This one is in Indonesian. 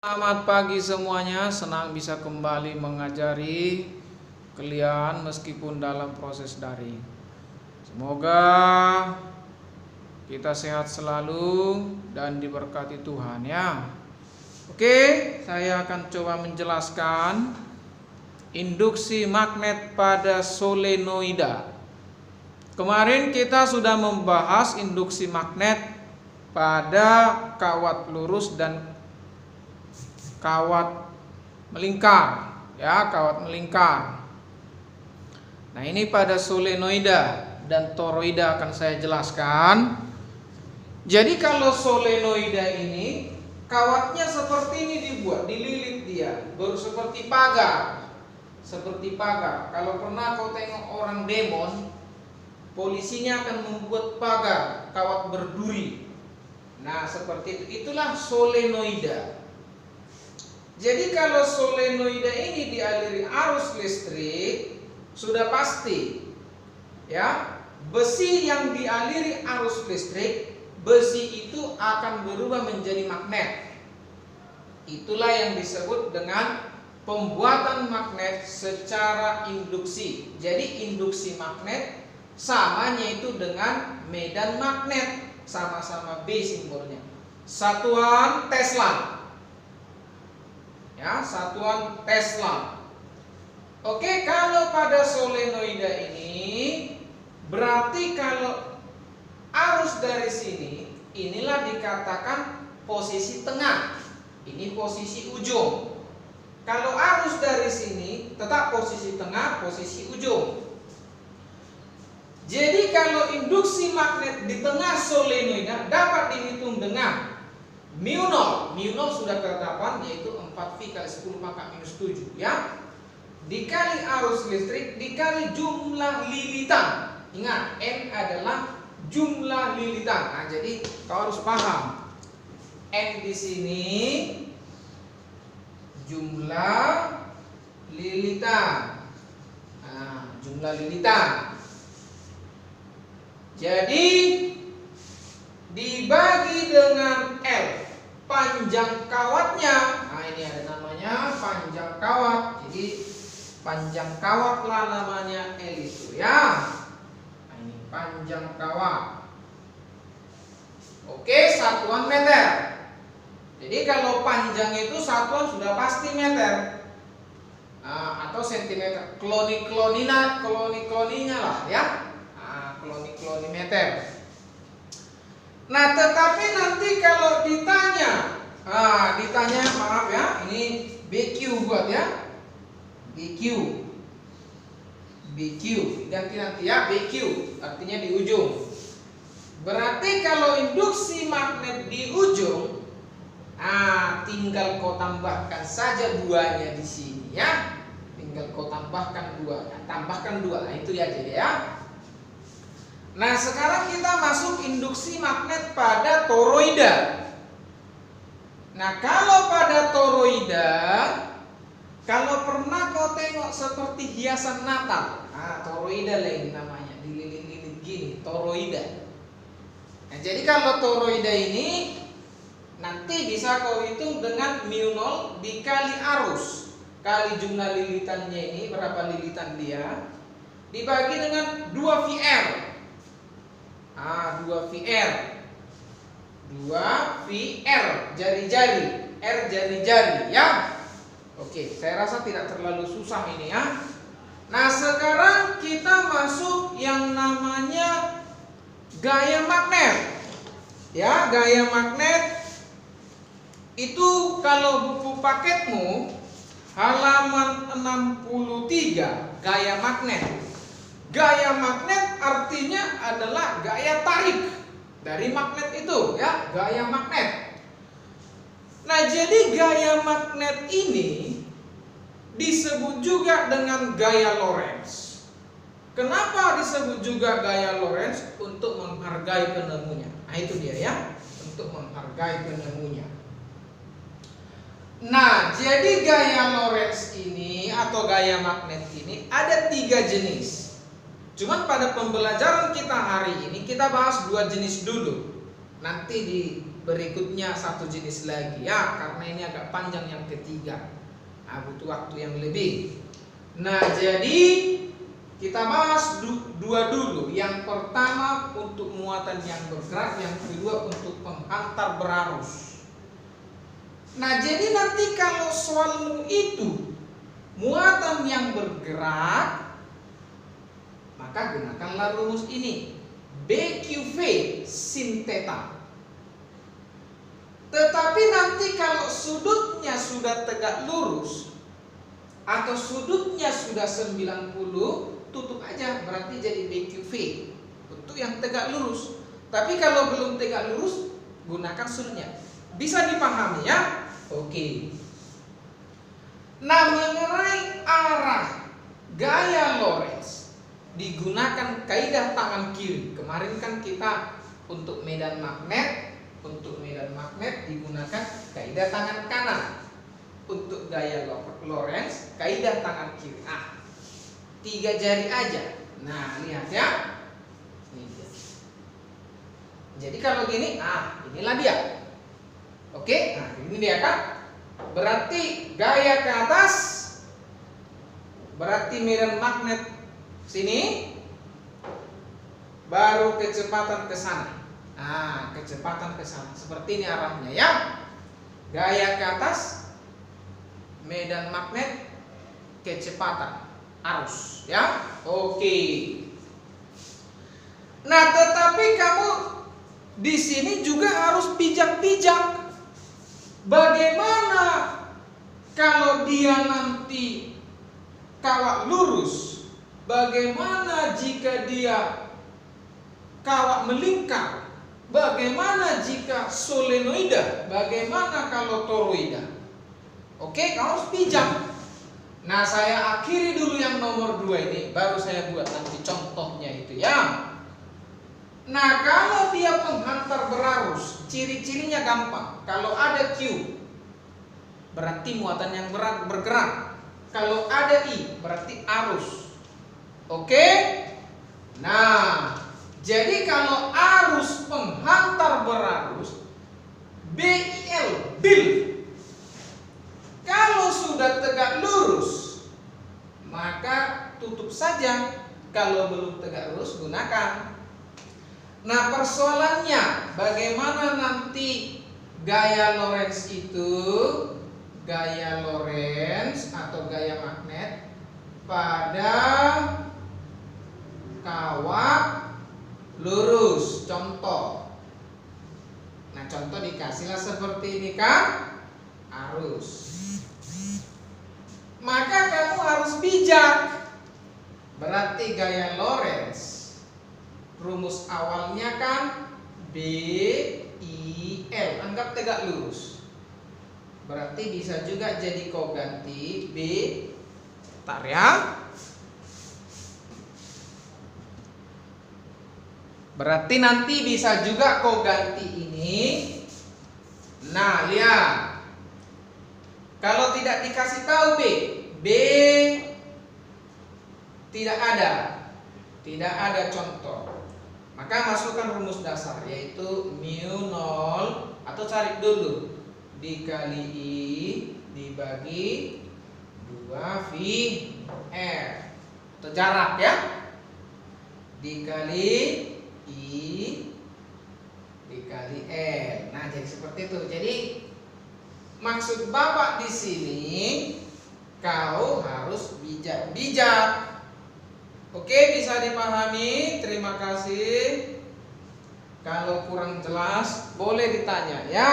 Selamat pagi semuanya, senang bisa kembali mengajari kalian meskipun dalam proses daring. Semoga kita sehat selalu dan diberkati Tuhan ya. Oke, saya akan coba menjelaskan induksi magnet pada solenoida. Kemarin kita sudah membahas induksi magnet pada kawat lurus dan kawat melingkar, ya, kawat melingkar. Nah, ini pada solenoida dan toroida akan saya jelaskan. Jadi kalau solenoida ini kawatnya seperti ini dibuat, dililit dia, seperti pagar. Seperti pagar. Kalau pernah kau tengok orang demon, polisinya akan membuat pagar, kawat berduri. Nah, seperti itu. Itulah solenoida. Jadi kalau solenoida ini dialiri arus listrik, sudah pasti ya, besi yang dialiri arus listrik, besi itu akan berubah menjadi magnet. Itulah yang disebut dengan pembuatan magnet secara induksi. Jadi induksi magnet samanya itu dengan medan magnet, sama-sama B simbolnya. Satuan Tesla. Ya, satuan Tesla. Oke, kalau pada solenoida ini berarti kalau arus dari sini, inilah dikatakan posisi tengah. Ini posisi ujung. Kalau arus dari sini tetap posisi tengah, posisi ujung. Jadi kalau induksi magnet di tengah solenoida dapat dihitung dengan mu 0. Mu 0 sudah ketetapan, yaitu 4V kali 10 pangkat minus 7 ya, dikali arus listrik dikali jumlah lilitan. Ingat, N adalah jumlah lilitan. Nah, jadi kau harus paham N di sini jumlah lilitan. Nah, jumlah lilitan. Jadi dibagi dengan L, panjang kawatnya. Nah, ini ada namanya panjang kawat. Jadi panjang kawat lah namanya L itu ya. Nah, ini panjang kawat. Oke, satuan meter. Jadi kalau panjang itu satuan sudah pasti meter. Nah, atau sentimeter. Kloni-kloninya lah ya. Nah, kloni-meter. Nah, tetapi nanti kalau ditanya, maaf ya, ini BQ buat ya, BQ, ganti nanti ya, BQ, artinya di ujung. Berarti kalau induksi magnet di ujung, tinggal kau tambahkan saja duanya di sini ya, tinggal kau tambahkan dua, nah itu ya jadi ya. Nah, sekarang kita masuk induksi magnet pada toroida. Nah, kalau pada toroida, kalau pernah kau tengok seperti hiasan Natal, toroida lagi namanya, dililit-lilit gini, toroida. Nah, jadi kalau toroida ini nanti bisa kau hitung dengan mu 0 dikali arus kali jumlah lilitannya, ini berapa lilitan dia, dibagi dengan 2VR. 2VR jari-jari, R jari-jari ya. Oke, saya rasa tidak terlalu susah ini ya. Nah, sekarang kita masuk yang namanya gaya magnet. Ya, gaya magnet itu kalau buku paketmu halaman 63, gaya magnet. Gaya magnet artinya adalah gaya tarik dari magnet itu ya, gaya magnet. Nah, jadi gaya magnet ini disebut juga dengan gaya Lorentz. Kenapa disebut juga gaya Lorentz? Untuk menghargai penemunya. Nah, itu dia ya, untuk menghargai penemunya. Nah, jadi gaya Lorentz ini atau gaya magnet ini ada 3 jenis. Cuman pada pembelajaran kita hari ini kita bahas 2 jenis dulu. Nanti di berikutnya satu jenis lagi ya, karena ini agak panjang yang ketiga. Nah, butuh waktu yang lebih. Nah, jadi kita bahas dua dulu. Yang pertama untuk muatan yang bergerak, yang kedua untuk penghantar berarus. Nah, jadi nanti kalau soalmu itu muatan yang bergerak, maka gunakanlah rumus ini, BQV sin theta. Tetapi nanti kalau sudutnya sudah tegak lurus atau sudutnya sudah 90, tutup aja, berarti jadi BQV untuk yang tegak lurus. Tapi kalau belum tegak lurus, gunakan sudutnya. Bisa dipahami ya? Oke. Nah, mengenai arah gaya Lorentz digunakan kaidah tangan kiri. Kemarin kan kita untuk medan magnet digunakan kaidah tangan kanan. Untuk gaya Lorentz kaidah tangan kiri. 3 jari aja. Nah, lihat ya. Ini dia. Jadi kalau gini, inilah dia. Oke, nah ini dia kan. Berarti gaya ke atas, berarti medan magnet sini, baru kecepatan ke sana. Kecepatan ke sana. Seperti ini arahnya ya. Gaya ke atas, medan magnet, kecepatan arus ya. Oke. Nah, tetapi kamu di sini juga harus bijak-bijak. Bagaimana kalau dia nanti kawat lurus? Bagaimana jika dia kawat melingkar? Bagaimana jika solenoida? Bagaimana kalau toroida? Oke, kamu harus bijak. Nah, saya akhiri dulu yang nomor 2 ini, baru saya buat nanti contohnya itu ya. Nah, kalau dia penghantar berarus, ciri-cirinya gampang. Kalau ada Q, berarti muatan yang bergerak. Kalau ada I, berarti arus. Oke? Nah, jadi kalau arus penghantar berarus, BIL, bil. Kalau sudah tegak lurus, maka tutup saja. Kalau belum tegak lurus, gunakan. Nah, persoalannya bagaimana nanti gaya Lorentz itu, gaya Lorentz atau gaya magnet pada kawat lurus. Contoh. Nah, contoh dikasihlah seperti ini kan, arus. Maka kamu harus bijak. Berarti gaya Lorentz, rumus awalnya kan BIL, anggap tegak lurus. Berarti bisa juga jadi kau ganti B, tar ya. Berarti nanti bisa juga kau ganti ini. Nah, lihat. Kalau tidak dikasih tahu B tidak ada contoh. Maka masukkan rumus dasar, yaitu mu 0 atau cari dulu, dikali I dibagi 2 V R atau jarak ya, dikali I dikali L. Nah, jadi seperti itu. Jadi maksud Bapak di sini, kau harus bijak-bijak. Oke, bisa dipahami? Terima kasih. Kalau kurang jelas, boleh ditanya ya.